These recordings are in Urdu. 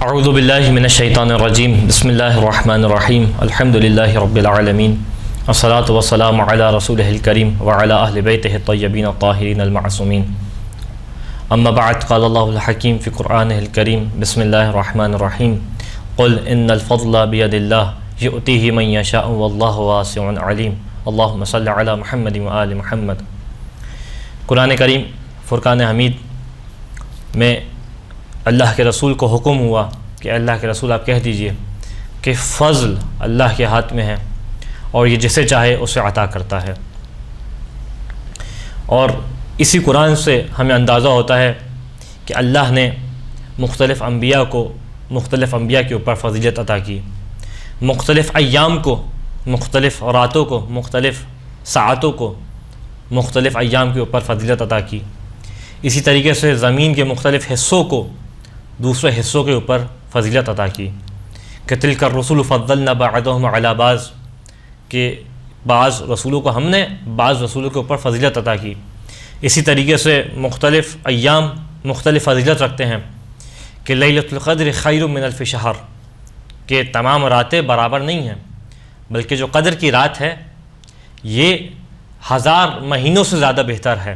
اعوذ باللہ من الشیطان الرجیم بسم اللہ الرحمن الرحیم الحمد للہ رب العالمین والصلاة والسلام علی رسولہ الکریم وعلی اہل بیتہ الطیبین الطاہرین المعصومین اما بعد قال اللہ الحکیم فی قرآنہ الکریم بسم اللہ الرحمن الرحیم قل ان الفضل بید اللہ یؤتیہ من یشاء واللہ واسع علیم اللہم صلی علی محمد وآل محمد۔ قرآن کریم فرقان حمید میں اللہ کے رسول کو حکم ہوا کہ اللہ کے رسول آپ کہہ دیجئے کہ فضل اللہ کے ہاتھ میں ہے اور یہ جسے چاہے اسے عطا کرتا ہے۔ اور اسی قرآن سے ہمیں اندازہ ہوتا ہے کہ اللہ نے مختلف انبیاء کے اوپر فضیلت عطا کی، مختلف ایام کو، مختلف راتوں کو، مختلف ساعتوں کو مختلف ایام کے اوپر فضیلت عطا کی۔ اسی طریقے سے زمین کے مختلف حصوں کو دوسرے حصوں کے اوپر فضیلت عطا کی کہ تلک الرسل فضلنا بعضهم علی بعض، کہ بعض رسولوں کو ہم نے بعض رسولوں کے اوپر فضیلت عطا کی۔ اسی طریقے سے مختلف ایام مختلف فضیلت رکھتے ہیں کہ لیلۃ القدر خیر من الف شہر، کہ تمام راتیں برابر نہیں ہیں بلکہ جو قدر کی رات ہے یہ 1000 مہینوں سے زیادہ بہتر ہے،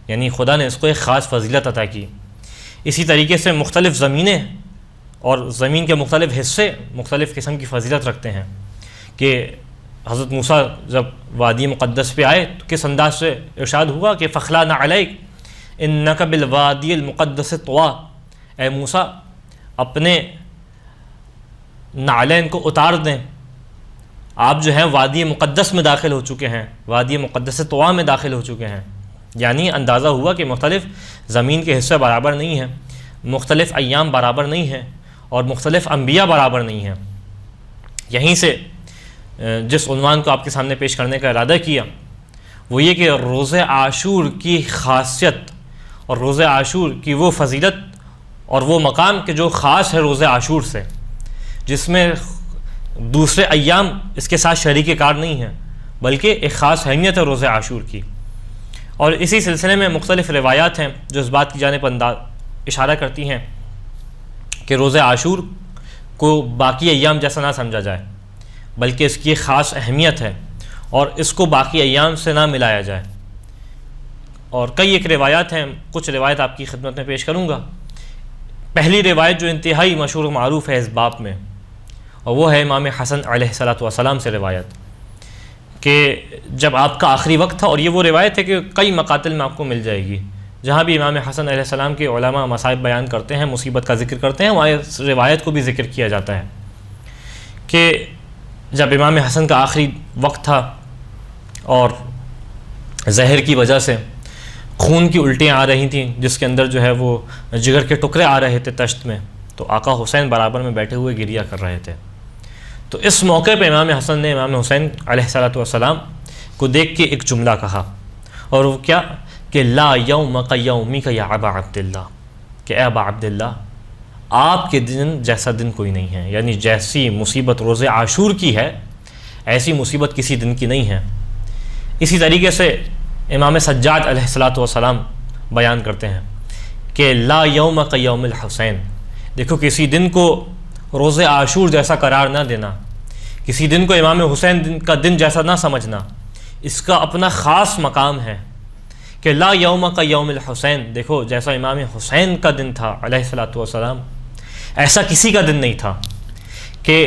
یعنی خدا نے اس کو ایک خاص فضیلت عطا کی۔ اسی طریقے سے مختلف زمینیں اور زمین کے مختلف حصے مختلف قسم کی فضیلت رکھتے ہیں کہ حضرت موسیٰ جب وادی مقدس پہ آئے تو کس انداز سے ارشاد ہوا کہ فخلعنا علیک انک بالوادی المقدس طویٰ، اے موسیٰ اپنے نعلین کو اتار دیں، آپ جو ہیں وادی مقدس میں داخل ہو چکے ہیں، وادی مقدس طویٰ میں داخل ہو چکے ہیں۔ یعنی اندازہ ہوا کہ مختلف زمین کے حصے برابر نہیں ہیں، مختلف ایام برابر نہیں ہیں اور مختلف انبیاء برابر نہیں ہیں۔ یہیں سے جس عنوان کو آپ کے سامنے پیش کرنے کا ارادہ کیا وہ یہ کہ روزہ عاشور کی خاصیت اور روزہ عاشور کی وہ فضیلت اور وہ مقام کہ جو خاص ہے روزہ عاشور سے، جس میں دوسرے ایام اس کے ساتھ شریک کار نہیں ہیں بلکہ ایک خاص اہمیت ہے روزہ عاشور کی۔ اور اسی سلسلے میں مختلف روایات ہیں جو اس بات کی جانب اشارہ کرتی ہیں کہ روزہ عاشور کو باقی ایام جیسا نہ سمجھا جائے بلکہ اس کی ایک خاص اہمیت ہے اور اس کو باقی ایام سے نہ ملایا جائے۔ اور کئی ایک روایات ہیں، کچھ روایت آپ کی خدمت میں پیش کروں گا۔ پہلی روایت جو انتہائی مشہور و معروف ہے اس باب میں، اور وہ ہے امام حسن علیہ السلام سے روایت کہ جب آپ کا آخری وقت تھا، اور یہ وہ روایت ہے کہ کئی مقاتل میں آپ کو مل جائے گی جہاں بھی امام حسن علیہ السلام کے علماء مصائب بیان کرتے ہیں، مصیبت کا ذکر کرتے ہیں، وہاں اس روایت کو بھی ذکر کیا جاتا ہے کہ جب امام حسن کا آخری وقت تھا اور زہر کی وجہ سے خون کی الٹیاں آ رہی تھیں جس کے اندر جو ہے وہ جگر کے ٹکڑے آ رہے تھے تشت میں، تو آقا حسین برابر میں بیٹھے ہوئے گریہ کر رہے تھے۔ تو اس موقع پہ امام حسن نے امام حسین علیہ السلام کو دیکھ کے ایک جملہ کہا، اور وہ کیا کہ لا یومک یومک یا ابا عبداللہ، کہ اے ابا عبداللہ آپ کے دن جیسا دن کوئی نہیں ہے، یعنی جیسی مصیبت روزہ عاشور کی ہے ایسی مصیبت کسی دن کی نہیں ہے۔ اسی طریقے سے امام سجاد علیہ السلام بیان کرتے ہیں کہ لا یومک یوم الحسین، دیکھو کسی دن کو روزہ عاشور جیسا قرار نہ دینا، کسی دن کو امام حسین کا دن جیسا نہ سمجھنا، اس کا اپنا خاص مقام ہے کہ لا یوم کا یوم الحسین، دیکھو جیسا امام حسین کا دن تھا علیہ السلام ایسا کسی کا دن نہیں تھا۔ کہ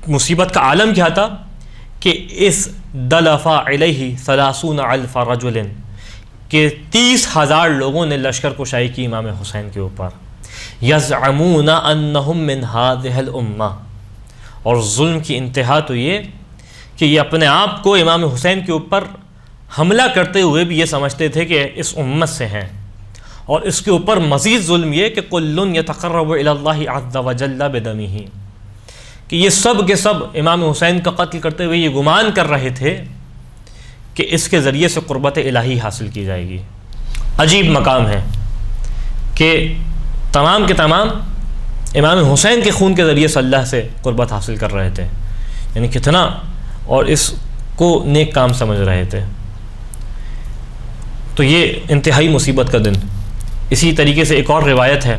مصیبت کا عالم کیا تھا کہ اس دلفا علیہ 30,000 رجل، کہ 30,000 لوگوں نے لشکر کشائی کی امام حسین کے اوپر، یزعمون انہم من هذه الامہ، اور ظلم کی انتہا تو یہ کہ یہ اپنے آپ کو امام حسین کے اوپر حملہ کرتے ہوئے بھی یہ سمجھتے تھے کہ اس امت سے ہیں، اور اس کے اوپر مزید ظلم یہ کہ کل یتقرب الی اللہ عز وجل بدمہ، کہ یہ سب کے سب امام حسین کا قتل کرتے ہوئے یہ گمان کر رہے تھے کہ اس کے ذریعے سے قربت الہی حاصل کی جائے گی۔ عجیب مقام ہے کہ تمام کے تمام امام حسین کے خون کے ذریعے سے اللہ سے قربت حاصل کر رہے تھے، یعنی کتنا، اور اس کو نیک کام سمجھ رہے تھے۔ تو یہ انتہائی مصیبت کا دن۔ اسی طریقے سے ایک اور روایت ہے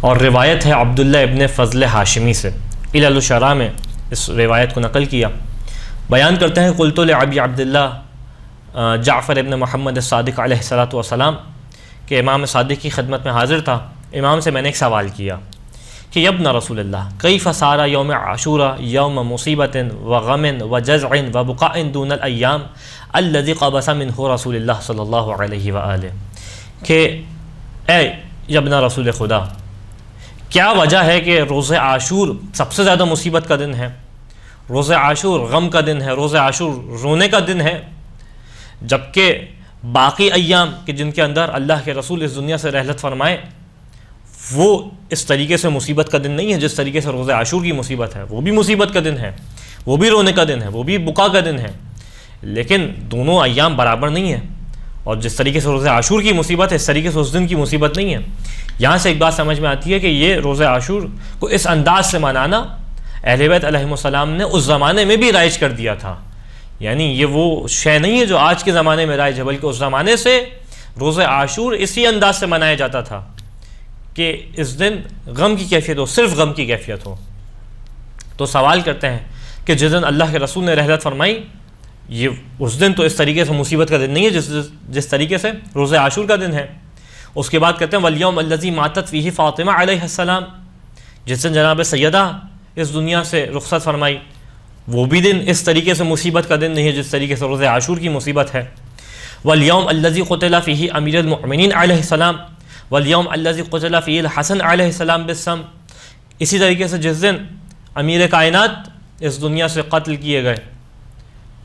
اور روایت ہے عبداللہ ابن فضل ہاشمی سے، علل الشرح میں اس روایت کو نقل کیا، بیان کرتے ہیں قلت لابی عبداللہ جعفر ابن محمد الصادق علیہ الصلاۃ والسلام کہ امام صادق کی خدمت میں حاضر تھا، امام سے میں نے ایک سوال کیا کہ یبن رسول اللہ کیف صار یوم عاشورا یوم مصیبت و غم و جزع و بقاء دون الایام الذی قبض منہ رسول اللہ صلی اللہ علیہ وآلہ، کہ اے یبن رسول خدا، کیا وجہ ہے کہ روز عاشور سب سے زیادہ مصیبت کا دن ہے، روز عاشور غم کا دن ہے، روز عاشور رونے کا دن ہے، جبکہ باقی ایام کہ جن کے اندر اللہ کے رسول اس دنیا سے رحلت فرمائے وہ اس طریقے سے مصیبت کا دن نہیں ہے جس طریقے سے روز عاشور کی مصیبت ہے، وہ بھی مصیبت کا دن ہے، وہ بھی رونے کا دن ہے، وہ بھی بقا کا دن ہے، لیکن دونوں ایام برابر نہیں ہیں، اور جس طریقے سے روز عاشور کی مصیبت ہے اس طریقے سے اس دن کی مصیبت نہیں ہے۔ یہاں سے ایک بات سمجھ میں آتی ہے کہ یہ روز عاشور کو اس انداز سے منانا اہل بیت علیہم السلام نے اس زمانے میں بھی رائج کر دیا تھا، یعنی یہ وہ شے نہیں ہے جو آج کے زمانے میں رائج ہے، بلکہ اس زمانے سے روز عاشور اسی انداز سے منایا جاتا تھا کہ اس دن غم کی کیفیت ہو، صرف غم کی کیفیت ہو۔ تو سوال کرتے ہیں کہ جس دن اللہ کے رسول نے رحلت فرمائی یہ اس دن تو اس طریقے سے مصیبت کا دن نہیں ہے جس طریقے سے روز عاشور کا دن ہے۔ اس کے بعد کہتے ہیں والیوم الذی ماتت فیہ فاطمہ علیہ السلام، جس دن جناب سیدہ اس دنیا سے رخصت فرمائی وہ بھی دن اس طریقے سے مصیبت کا دن نہیں ہے جس طریقے سے روز عاشور کی مصیبت ہے۔ والیوم الذی قتل فیہ امیر المؤمنین علیہ السلام والیوم الذی قتل فیہ الحسن علیہ السلام بالسم، اسی طریقے سے جس دن امیر کائنات اس دنیا سے قتل کیے گئے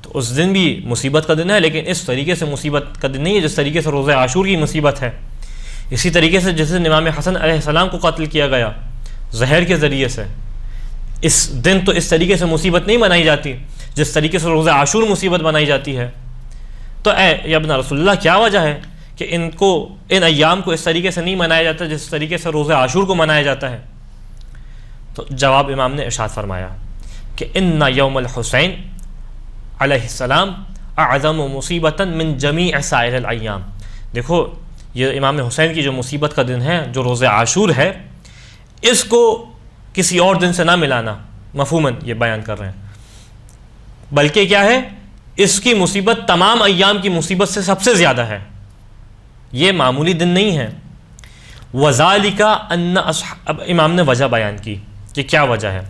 تو اس دن بھی مصیبت کا دن ہے، لیکن اس طریقے سے مصیبت کا دن نہیں ہے جس طریقے سے روز عاشور کی مصیبت ہے۔ اسی طریقے سے جس دن امام حسن علیہ السلام کو قتل کیا گیا زہر کے ذریعے سے، اس دن تو اس طریقے سے مصیبت نہیں منائی جاتی جس طریقے سے روز عاشور مصیبت منائی جاتی ہے۔ تو اے ابن رسول اللہ کیا وجہ ہے کہ ان ایام کو اس طریقے سے نہیں منایا جاتا جس طریقے سے روز عاشور کو منایا جاتا ہے؟ تو جواب امام نے ارشاد فرمایا کہ ان یوم الحسین علیہ السلام اعظم مصیبتا من جمیع سائر الایام، دیکھو یہ امام حسین کی جو مصیبت کا دن ہے جو روز عاشور ہے اس کو کسی اور دن سے نہ ملانا، مفہوماً یہ بیان کر رہے ہیں، بلکہ کیا ہے اس کی مصیبت تمام ایام کی مصیبت سے سب سے زیادہ ہے، یہ معمولی دن نہیں ہے۔ وذالک ان اب امام نے وجہ بیان کی کہ کیا وجہ ہے،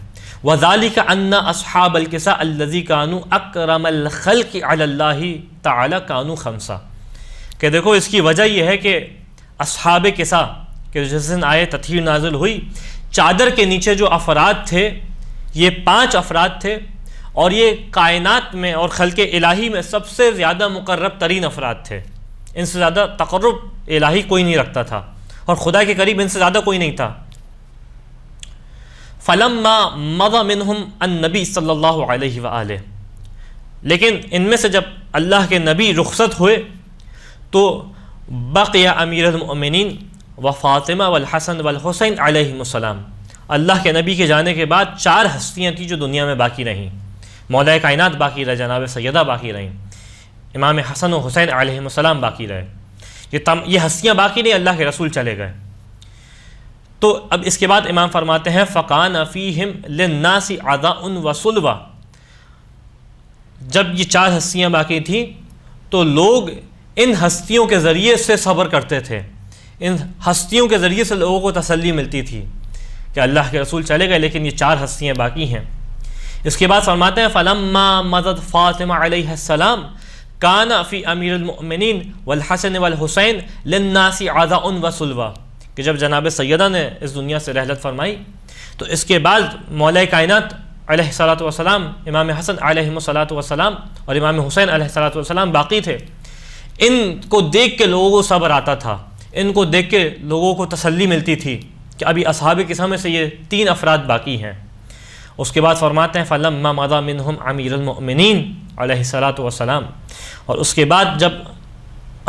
وذالک ان اصحاب الکساء الذی کانوا اکرم الخلق علی اللہ تعالی کانوا خمسہ، کہ دیکھو اس کی وجہ یہ ہے کہ اصحاب کساء کہ جس دن آئے تطہیر نازل ہوئی چادر کے نیچے جو افراد تھے یہ 5 افراد تھے، اور یہ کائنات میں اور خلق الہی میں سب سے زیادہ مقرب ترین افراد تھے، ان سے زیادہ تقرب الہی کوئی نہیں رکھتا تھا اور خدا کے قریب ان سے زیادہ کوئی نہیں تھا۔ فلما مضى منهم النبی صلی اللہ علیہ وآلہ، لیکن ان میں سے جب اللہ کے نبی رخصت ہوئے تو بقي امیر المؤمنین و فاطمہ والحسن والحسین علیہم السلام، اللہ کے نبی کے جانے کے بعد 4 ہستیاں تھیں جو دنیا میں باقی رہیں، مولا کائنات باقی رہے، جناب سیدہ باقی رہیں، امام حسن و حسین علیہم السلام باقی رہے، یہ ہستیاں باقی نہیں، اللہ کے رسول چلے گئے۔ تو اب اس کے بعد امام فرماتے ہیں فَقَانَ فِيهِمْ لِلنَّاسِ عَدَاءٌ وَصُلْوَةٌ، جب یہ 4 ہستیاں باقی تھیں تو لوگ ان ہستیوں کے ذریعے سے صبر کرتے تھے، ان ہستیوں کے ذریعے سے لوگوں کو تسلی ملتی تھی کہ اللہ کے رسول چلے گئے لیکن یہ 4 ہستیاں باقی ہیں۔ اس کے بعد فرماتے ہیں فَلَمَّا مَضَتْ فاطمہ علیہ السلام كَانَ فِي امیر المؤمنین والحسن والحسین للناس عَدَاءٌ وَصُلْوَةٌ، کہ جب جناب سیدہ نے اس دنیا سے رحلت فرمائی تو اس کے بعد مولا کائنات علیہ الصلاۃ والسلام، امام حسن علیہ الصلاۃ والسلام اور امام حسین علیہ الصلاۃ والسلام باقی تھے، ان کو دیکھ کے لوگوں کو صبر آتا تھا، ان کو دیکھ کے لوگوں کو تسلی ملتی تھی کہ ابھی اصحاب کساء میں سے یہ 3 افراد باقی ہیں۔ اس کے بعد فرماتے ہیں فَلَمَّا مَضَى مِنْهُمْ امیر المؤمنین علیہ الصلاۃ والسلام، اور اس کے بعد جب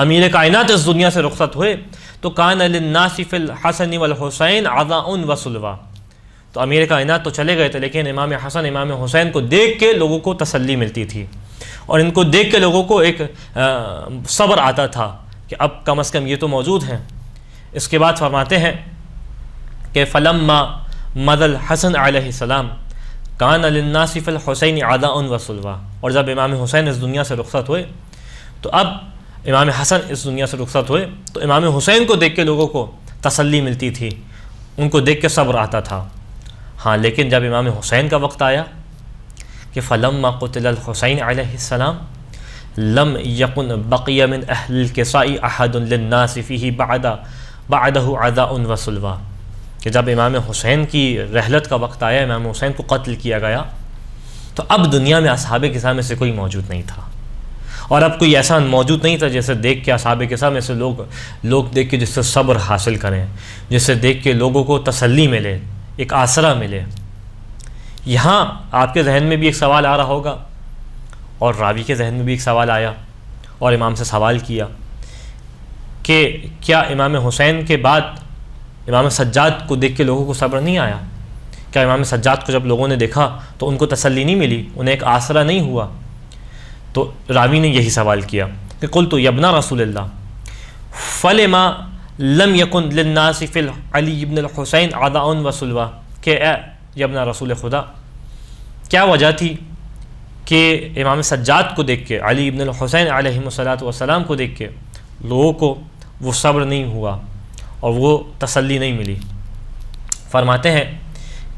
امیر کائنات اس دنیا سے رخصت ہوئے تو کان للناس فی الحسن والحسین عَدَاءٌ وَصُلْوَةٌ، تو امیر کائنات تو چلے گئے تھے لیکن امام حسن امام حسین کو دیکھ کے لوگوں کو تسلی ملتی تھی اور ان کو دیکھ کے لوگوں کو ایک صبر آتا تھا کہ اب کم از کم یہ تو موجود ہیں۔ اس کے بعد فرماتے ہیں کہ فلما مضى الحسن علیہ السلام کان للناس فی الحسین عداء و سلوہ، اور جب امام حسین اس دنیا سے رخصت ہوئے تو اب امام حسن اس دنیا سے رخصت ہوئے تو امام حسین کو دیکھ کے لوگوں کو تسلی ملتی تھی، ان کو دیکھ کے صبر آتا تھا. ہاں لیکن جب امام حسین کا وقت آیا کہ فلما قتل الحسین علیہ السلام لم یکن بقی من اہل الکساء احد للناس فیہ بعدہ عداء و سلوہ، کہ جب امام حسین کی رحلت کا وقت آیا، امام حسین کو قتل کیا گیا، تو اب دنیا میں اصحاب کساء میں سے کوئی موجود نہیں تھا، اور اب کوئی ایسا موجود نہیں تھا جیسے دیکھ کے اصحاب کساء میں سے لوگ دیکھ کے جس سے صبر حاصل کریں، جس سے دیکھ کے لوگوں کو تسلی ملے، ایک آسرا ملے. یہاں آپ کے ذہن میں بھی ایک سوال آ رہا ہوگا، اور راوی کے ذہن میں بھی ایک سوال آیا، اور امام سے سوال کیا کہ کیا امام حسین کے بعد امام سجاد کو دیکھ کے لوگوں کو صبر نہیں آیا؟ کیا امام سجاد کو جب لوگوں نے دیکھا تو ان کو تسلی نہیں ملی، انہیں ایک آسرا نہیں ہوا؟ تو راوی نے یہی سوال کیا کہ قلت یا ابن رسول اللہ فلما لم یکن للناس فی علی بن الحسین عداء و سلوہ، کہ اے یا ابن رسول خدا، کیا وجہ تھی کہ امام سجاد کو دیکھ کے، علی بن الحسین علیہ السلام کو دیکھ کے لوگوں کو وہ صبر نہیں ہوا اور وہ تسلی نہیں ملی؟ فرماتے ہیں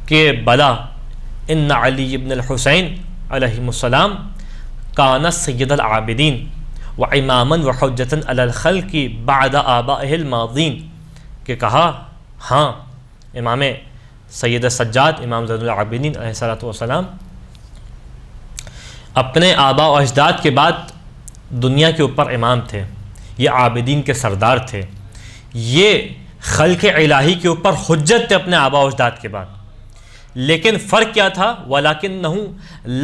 کہ بلا ان علی بن الحسین علیہ السلام کان سید العابدین و اماما و حجتا علی الخلق بعد آبائہ الماضین، کہ کہا ہاں امام سید سجاد، امام زین العابدین علیہ السلام اپنے آباء و اجداد کے بعد دنیا کے اوپر امام تھے، یہ عابدین کے سردار تھے، یہ خلق الہی کے اوپر حجت تھے اپنے آباء و اجداد کے بعد. لیکن فرق کیا تھا؟ وَلَكِنَّهُ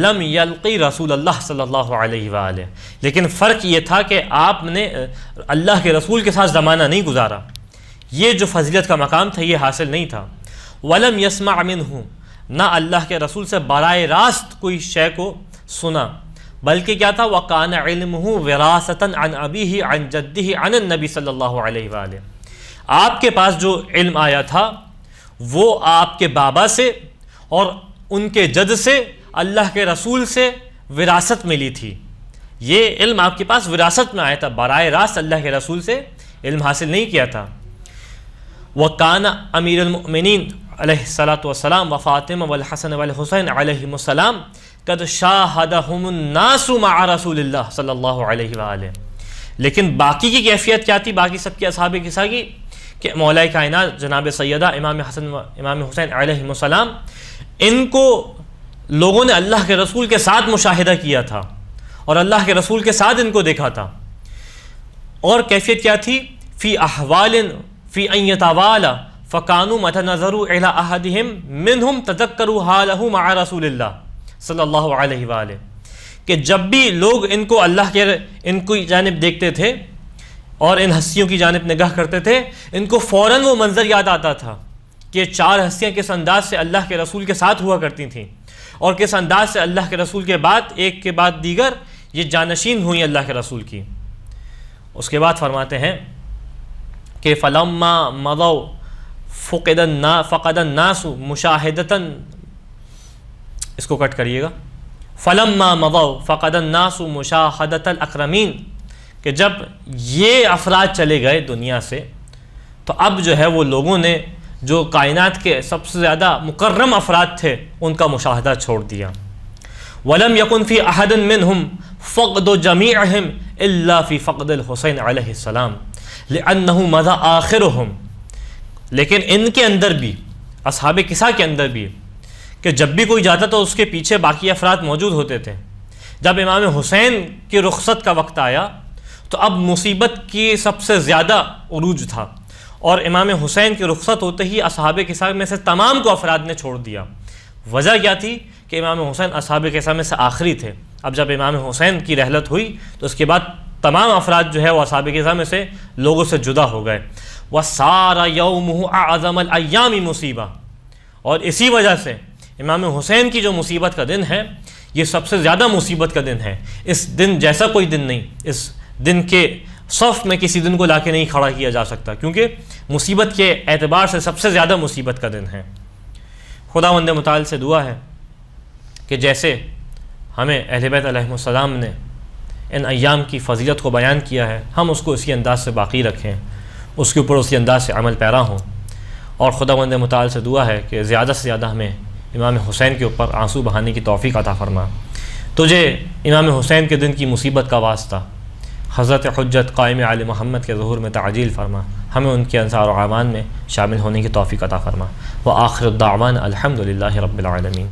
لَمْ يَلْقِ رسول اللہ صلی اللہ علیہ وآلہ، لیکن فرق یہ تھا کہ آپ نے اللہ کے رسول کے ساتھ زمانہ نہیں گزارا، یہ جو فضیلت کا مقام تھا یہ حاصل نہیں تھا. وَلَمْ يَسْمَعْ مِنْهُ، نہ اللہ کے رسول سے براہ راست کوئی شے کو سنا، بلکہ کیا تھا؟ وَقَانَ عِلْمُهُ وِرَاثَةً عَنْ أَبِيهِ عَنْ جَدِّهِ عَنِ النَّبِي صلی اللہ علیہ وآلہ، آپ کے پاس جو علم آیا تھا وہ آپ کے بابا سے اور ان کے جد سے اللہ کے رسول سے وراثت ملی تھی. یہ علم آپ کے پاس وراثت میں آیا تھا، براہ راست اللہ کے رسول سے علم حاصل نہیں کیا تھا. وَقَانَ امیر المؤمنین علیہ السلام وفاطمہ والحسن والحسین علیہم السلام قد شاہدہم الناس مع رسول اللہ صلی اللہ علیہ وآلہ. لیکن باقی کی کیفیت کیا تھی؟ باقی سب کے اصحاب کسا کی کہ مولا کائنات جناب سیدہ امام حسین علیہ السلام، ان کو لوگوں نے اللہ کے رسول کے ساتھ مشاہدہ کیا تھا اور اللہ کے رسول کے ساتھ ان کو دیکھا تھا. اور کیفیت کیا تھی؟ فی احوال فی ان یتوالا فکانوا متى نظروا الى احدهم منهم تذکروا حالہ مع رسول اللہ صلی اللہ علیہ وآلہ، کہ جب بھی لوگ ان کو اللہ کے ان کی جانب دیکھتے تھے اور ان ہستیوں کی جانب نگاہ کرتے تھے، ان کو فوراً وہ منظر یاد آتا تھا کہ چار ہستیاں کس انداز سے اللہ کے رسول کے ساتھ ہوا کرتی تھیں، اور کس انداز سے اللہ کے رسول کے بعد ایک کے بعد دیگر یہ جانشین ہوئیں اللہ کے رسول کی. اس کے بعد فرماتے ہیں کہ فلما مضوا فقد الناس مشاہدتا، اس کو کٹ کریے گا، فلما مضوا فقد الناس مشاہدۃ الاکرمین، کہ جب یہ افراد چلے گئے دنیا سے تو اب جو ہے وہ لوگوں نے جو کائنات کے سب سے زیادہ مکرم افراد تھے ان کا مشاہدہ چھوڑ دیا. ولم یکن فی احد منہم فقد جمیعہم الا فی فقد الحسین علیہ السلام لانہ مضى آخرہم، لیکن ان کے اندر بھی، اصحاب کسا کے اندر بھی، کہ جب بھی کوئی جاتا تو اس کے پیچھے باقی افراد موجود ہوتے تھے. جب امام حسین کی رخصت کا وقت آیا تو اب مصیبت کی سب سے زیادہ عروج تھا، اور امام حسین کی رخصت ہوتے ہی اصحاب کسا میں سے تمام کو افراد نے چھوڑ دیا. وجہ کیا تھی؟ کہ امام حسین اصحاب کسا میں سے آخری تھے. اب جب امام حسین کی رحلت ہوئی تو اس کے بعد تمام افراد جو ہے وہ اصحاب کسا میں سے لوگوں سے جدا ہو گئے. وَصَارَ يَوْمُهُ أَعْظَمَ الْأَيَّامِ مُصِيبَةً، اور اسی وجہ سے امام حسین کی جو مصیبت کا دن ہے یہ سب سے زیادہ مصیبت کا دن ہے. اس دن جیسا کوئی دن نہیں، اس دن کے صف میں کسی دن کو لا کے نہیں کھڑا کیا جا سکتا، کیونکہ مصیبت کے اعتبار سے سب سے زیادہ مصیبت کا دن ہے۔ خداوند متعال سے دعا ہے کہ جیسے ہمیں اہل بیت علیہ السلام نے ان ایام کی فضیلت کو بیان کیا ہے، ہم اس کو اسی انداز سے باقی رکھیں، اس کے اوپر اسی انداز سے عمل پیرا ہوں، اور خداوند متعال سے دعا ہے کہ زیادہ سے زیادہ ہمیں امام حسین کے اوپر آنسو بہانے کی توفیق عطا فرما۔ تجھے امام حسین کے دن کی مصیبت کا واسطہ حضرت حجت قائم آل محمد کے ظہور میں تعجیل فرما، ہمیں ان کے انصار و اعوان میں شامل ہونے کی توفیق عطا فرما۔ وآخر الدعوان الحمد للہ رب العالمین۔